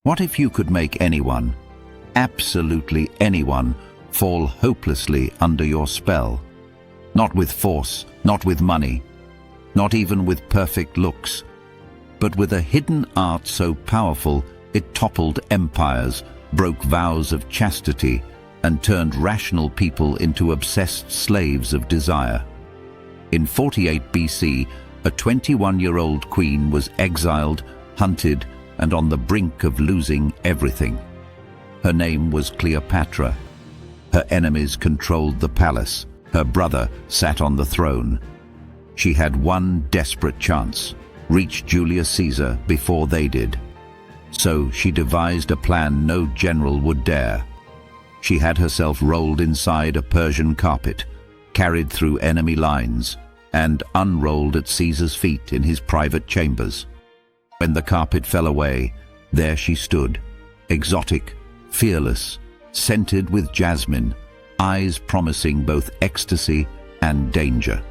What if you could make anyone, absolutely anyone, fall hopelessly under your spell? Not with force, not with money, not even with perfect looks, but with a hidden art so powerful it toppled empires, broke vows of chastity, and turned rational people into obsessed slaves of desire. In 48 BC, a 21-year-old queen was exiled, hunted, and on the brink of losing everything. Her name was Cleopatra. Her enemies controlled the palace. Her brother sat on the throne. She had one desperate chance: reach Julius Caesar before they did. So she devised a plan no general would dare. She had herself rolled inside a Persian carpet, carried through enemy lines, and unrolled at Caesar's feet in his private chambers. When the carpet fell away, there she stood, exotic, fearless, scented with jasmine, eyes promising both ecstasy and danger.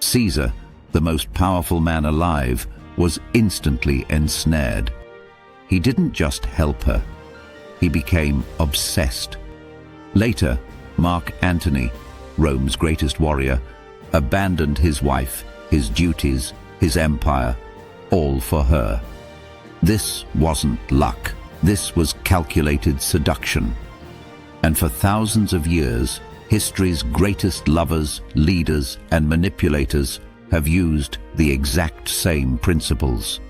Caesar, the most powerful man alive, was instantly ensnared. He didn't just help her, he became obsessed. Later, Mark Antony, Rome's greatest warrior, abandoned his wife, his duties, his empire, all for her. This wasn't luck. This was calculated seduction. And for thousands of years, history's greatest lovers, leaders, and manipulators have used the exact same principles.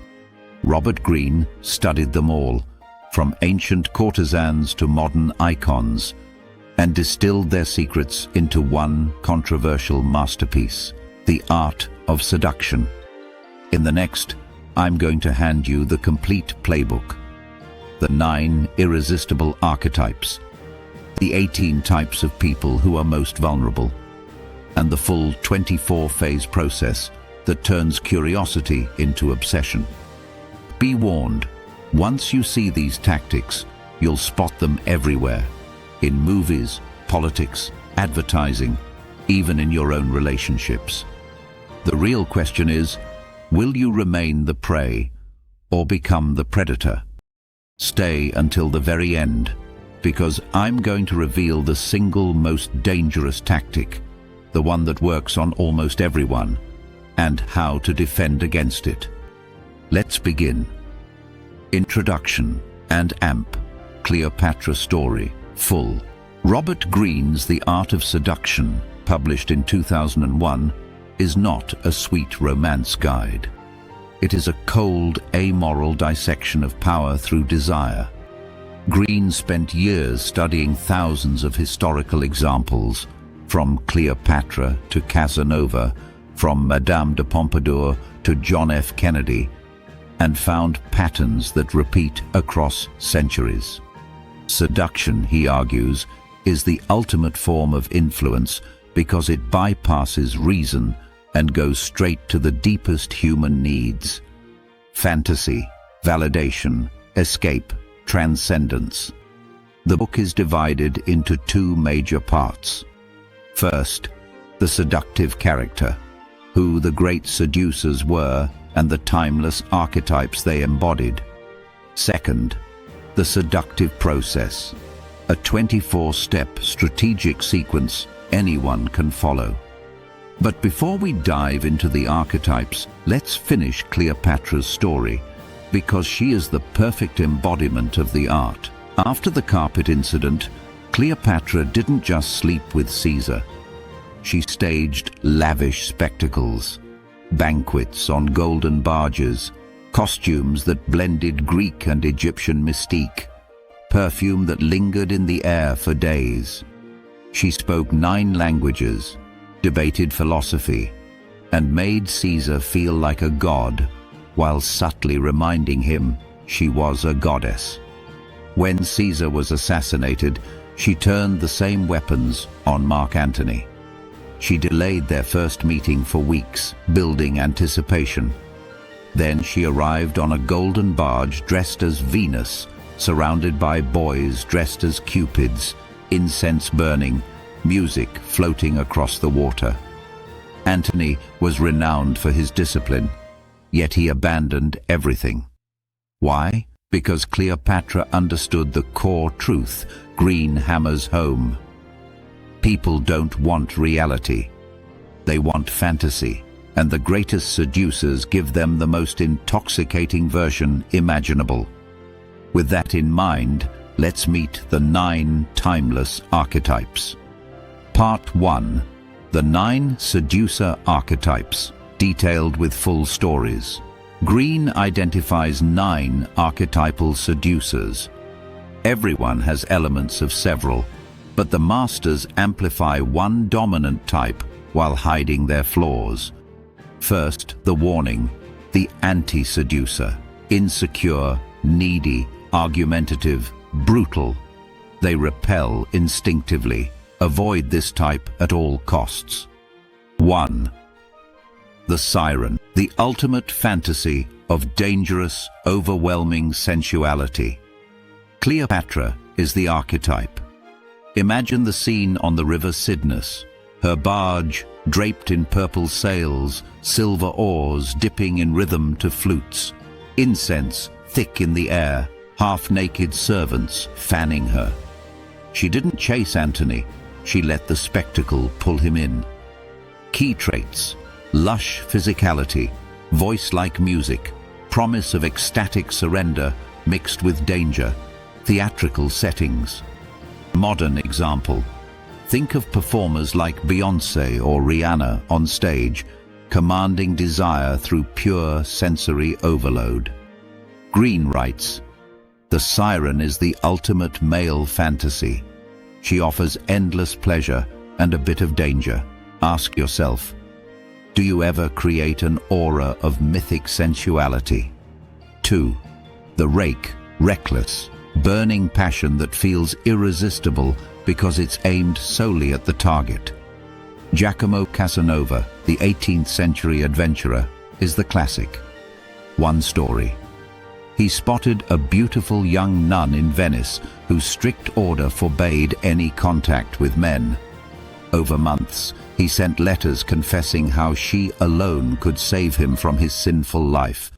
Robert Greene studied them all, from ancient courtesans to modern icons, and distilled their secrets into one controversial masterpiece: the art of seduction. In the next, I'm going to hand you the complete playbook: the 9 irresistible archetypes, the 18 types of people who are most vulnerable, and the full 24-phase process that turns curiosity into obsession. Be warned, once you see these tactics, you'll spot them everywhere, in movies, politics, advertising, even in your own relationships. The real question is, will you remain the prey or become the predator? Stay until the very end, because I'm going to reveal the single most dangerous tactic, the one that works on almost everyone, and how to defend against it. Let's begin. Introduction and AMP, Cleopatra story, full. Robert Greene's The Art of Seduction, published in 2001, is not a sweet romance guide. It is a cold, amoral dissection of power through desire. Greene spent years studying thousands of historical examples, from Cleopatra to Casanova, from Madame de Pompadour to John F. Kennedy, and found patterns that repeat across centuries. Seduction, he argues, is the ultimate form of influence because it bypasses reason and goes straight to the deepest human needs: fantasy, validation, escape, transcendence. The book is divided into 2 major parts. First, the seductive character, who the great seducers were and the timeless archetypes they embodied. Second, the seductive process, a 24-step strategic sequence anyone can follow. But before we dive into the archetypes, let's finish Cleopatra's story, because she is the perfect embodiment of the art. After the carpet incident, Cleopatra didn't just sleep with Caesar. She staged lavish spectacles, banquets on golden barges, costumes that blended Greek and Egyptian mystique, perfume that lingered in the air for days. She spoke 9 languages, debated philosophy, and made Caesar feel like a god, while subtly reminding him she was a goddess. When Caesar was assassinated, she turned the same weapons on Mark Antony. She delayed their first meeting for weeks, building anticipation. Then she arrived on a golden barge dressed as Venus, surrounded by boys dressed as Cupids, incense burning, music floating across the water. Antony was renowned for his discipline, yet he abandoned everything. Why? Because Cleopatra understood the core truth Greene hammers home. People don't want reality. They want fantasy, and the greatest seducers give them the most intoxicating version imaginable. With that in mind, let's meet the 9 timeless archetypes. Part 1. The 9 Seducer Archetypes, detailed with full stories. Greene identifies 9 archetypal seducers. Everyone has elements of several, but the masters amplify one dominant type while hiding their flaws. First, the warning, the anti-seducer. Insecure, needy, argumentative, brutal. They repel instinctively. Avoid this type at all costs. 1. The Siren, the ultimate fantasy of dangerous, overwhelming sensuality. Cleopatra is the archetype. Imagine the scene on the river Cydnus, her barge draped in purple sails, silver oars dipping in rhythm to flutes, incense thick in the air, half-naked servants fanning her. She didn't chase Antony, she let the spectacle pull him in. Key traits: lush physicality, voice like music, promise of ecstatic surrender mixed with danger, theatrical settings. Modern example: think of performers like Beyoncé or Rihanna on stage, commanding desire through pure sensory overload. Greene writes, "The Siren is the ultimate male fantasy. She offers endless pleasure and a bit of danger. Ask yourself, do you ever create an aura of mythic sensuality?" 2. The Rake, reckless, burning passion that feels irresistible because it's aimed solely at the target. Giacomo Casanova, the 18th century adventurer, is the classic. One story. He spotted a beautiful young nun in Venice whose strict order forbade any contact with men. Over months, he sent letters confessing how she alone could save him from his sinful life.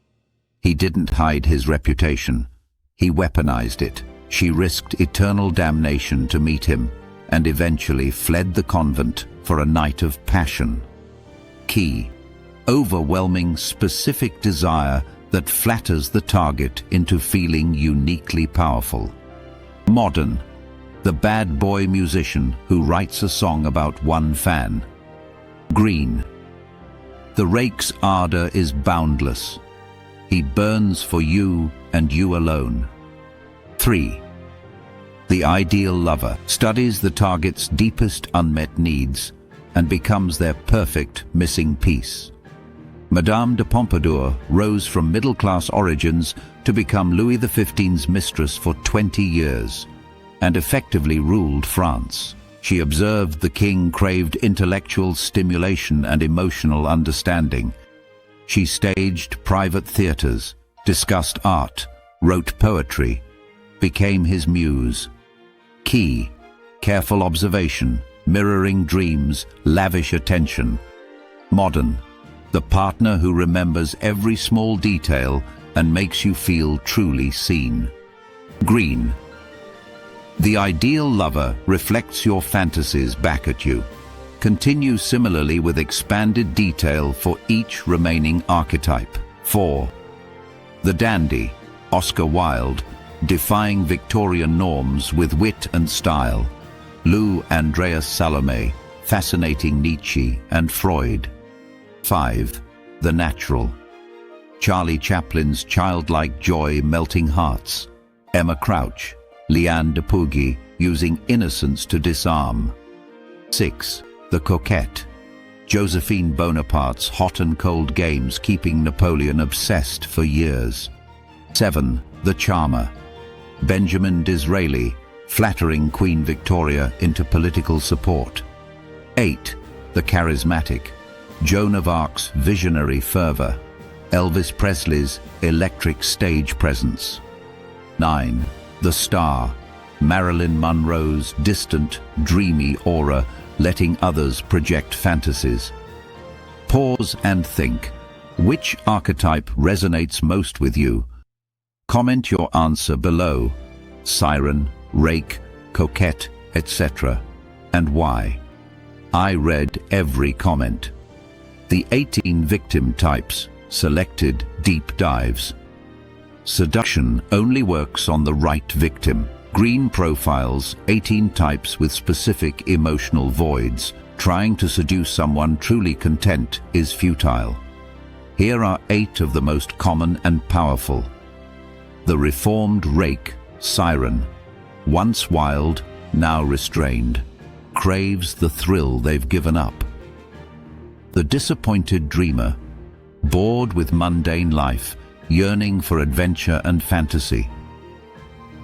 He didn't hide his reputation. He weaponized it. She risked eternal damnation to meet him, and eventually fled the convent for a night of passion. Key: overwhelming, specific desire that flatters the target into feeling uniquely powerful. Modern: the bad boy musician who writes a song about one fan. Greene: the Rake's ardor is boundless. He burns for you and you alone. 3. The ideal lover studies the target's deepest unmet needs and becomes their perfect missing piece. Madame de Pompadour rose from middle-class origins to become Louis XV's mistress for 20 years and effectively ruled France. She observed the king craved intellectual stimulation and emotional understanding. She staged private theaters, discussed art, wrote poetry, became his muse. Key: careful observation, mirroring dreams, lavish attention. Modern: the partner who remembers every small detail and makes you feel truly seen. Greene: the ideal lover reflects your fantasies back at you. Continue similarly with expanded detail for each remaining archetype. 4. The dandy, Oscar Wilde, defying Victorian norms with wit and style. Lou Andreas Salome, fascinating Nietzsche and Freud. 5. The natural, Charlie Chaplin's childlike joy melting hearts. Emma Crouch, Liane de Pougy, using innocence to disarm. 6. The coquette, Josephine Bonaparte's hot and cold games keeping Napoleon obsessed for years. 7. The charmer, Benjamin Disraeli, flattering Queen Victoria into political support. 8. The charismatic, Joan of Arc's visionary fervor, Elvis Presley's electric stage presence. 9. The star, Marilyn Monroe's distant, dreamy aura, letting others project fantasies. Pause and think. Which archetype resonates most with you? Comment your answer below, Siren, Rake, Coquette, etc., and why. I read every comment. The 18 victim types, selected deep dives. Seduction only works on the right victim. Greene profiles 18 types with specific emotional voids. Trying to seduce someone truly content is futile. Here are 8 of the most common and powerful. The reformed Rake, Siren, once wild, now restrained, craves the thrill they've given up. The disappointed dreamer, bored with mundane life, yearning for adventure and fantasy.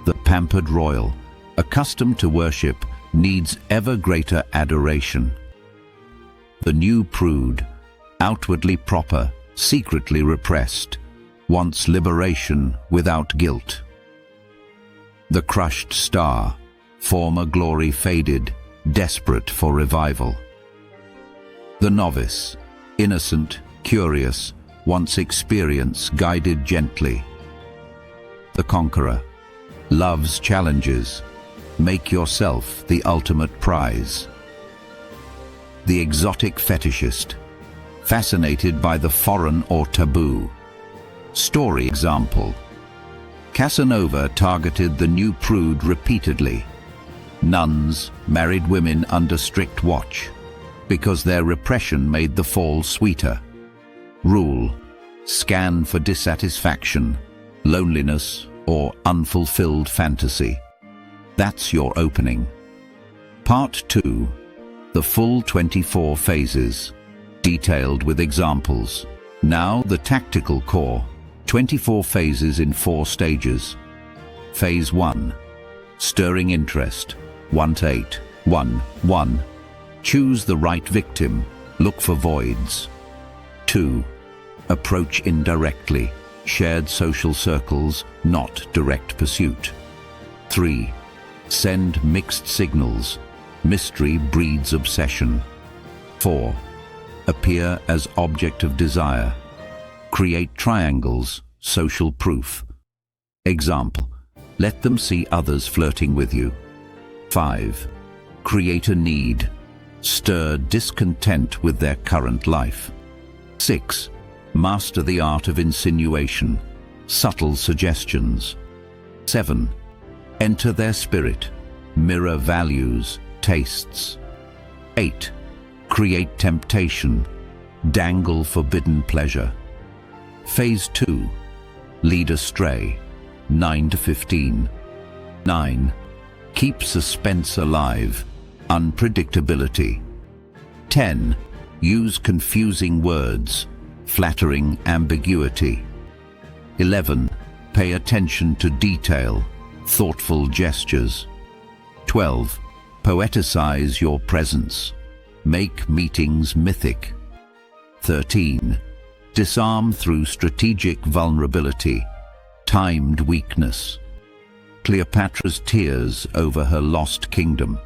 The pampered royal, accustomed to worship, needs ever greater adoration. The new prude, outwardly proper, secretly repressed, wants liberation without guilt. The crushed star, former glory faded, desperate for revival. The novice, innocent, curious, wants experience guided gently. The conqueror, loves challenges, make yourself the ultimate prize. The exotic fetishist, fascinated by the foreign or taboo. Story example. Casanova targeted the new prude repeatedly. Nuns, married women under strict watch, because their repression made the fall sweeter. Rule: scan for dissatisfaction, loneliness, or unfulfilled fantasy. That's your opening. Part 2. The full 24 phases, detailed with examples. Now the tactical core, 24 phases in 4 stages. Phase 1. Stirring interest, 1 to 8. 1. Choose the right victim, look for voids. 2. Approach indirectly, shared social circles, not direct pursuit. 3. Send mixed signals, mystery breeds obsession. 4. Appear as object of desire, create triangles, social proof. Example: let them see others flirting with you. 5. Create a need, stir discontent with their current life. 6. Master the art of insinuation, subtle suggestions. 7. Enter their spirit, mirror values, tastes. 8. Create temptation, dangle forbidden pleasure. Phase 2. Lead astray, 9 to 15. 9. Keep suspense alive, unpredictability. 10. Use confusing words, flattering ambiguity. 11. Pay attention to detail, thoughtful gestures. 12. Poeticize your presence, make meetings mythic. 13. Disarm through strategic vulnerability, timed weakness. Cleopatra's tears over her lost kingdom.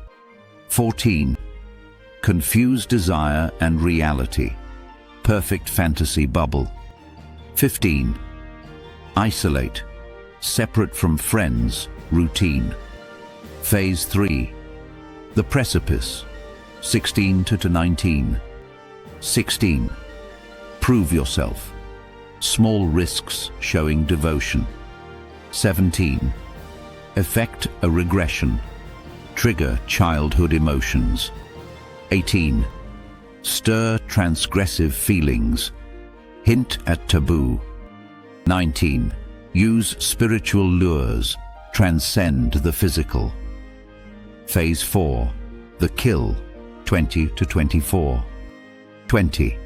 14. Confuse desire and reality, perfect fantasy bubble. 15. Isolate, separate from friends, routine. Phase 3. The precipice, 16 to 19. 16. Prove yourself, small risks showing devotion. 17. Effect a regression, trigger childhood emotions. 18. Stir transgressive feelings, hint at taboo. 19. Use spiritual lures, transcend the physical. Phase 4. The kill, 20 to 24. 20.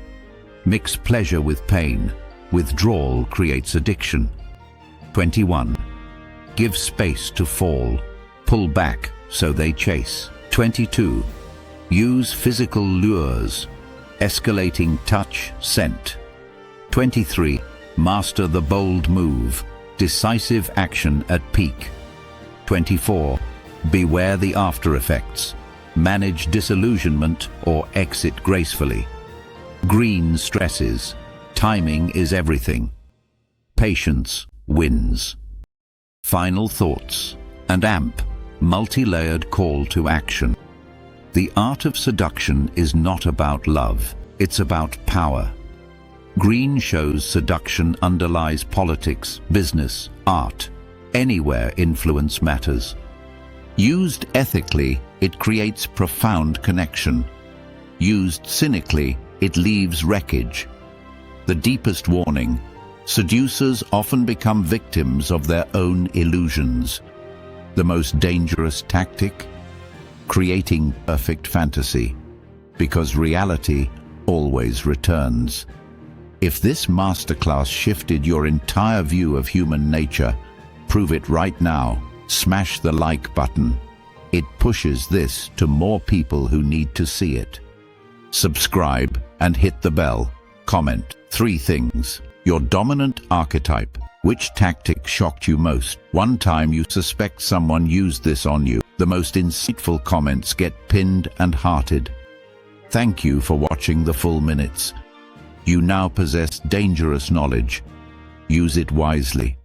Mix pleasure with pain, withdrawal creates addiction. 21. Give space to fall, pull back so they chase. 22. Use physical lures, escalating touch, scent. 23. Master the bold move, decisive action at peak. 24. Beware the after effects, manage disillusionment or exit gracefully. Greene stresses, timing is everything. Patience wins. Final thoughts. And AMP, multi-layered call to action. The art of seduction is not about love, it's about power. Greene shows seduction underlies politics, business, art. Anywhere influence matters. Used ethically, it creates profound connection. Used cynically, it leaves wreckage. The deepest warning: seducers often become victims of their own illusions. The most dangerous tactic? Creating perfect fantasy, because reality always returns. If this masterclass shifted your entire view of human nature, prove it right now. Smash the like button. It pushes this to more people who need to see it. Subscribe and hit the bell. Comment 3 things. Your dominant archetype. Which tactic shocked you most? One time you suspect someone used this on you. The most insightful comments get pinned and hearted. Thank you for watching the full minutes. You now possess dangerous knowledge. Use it wisely.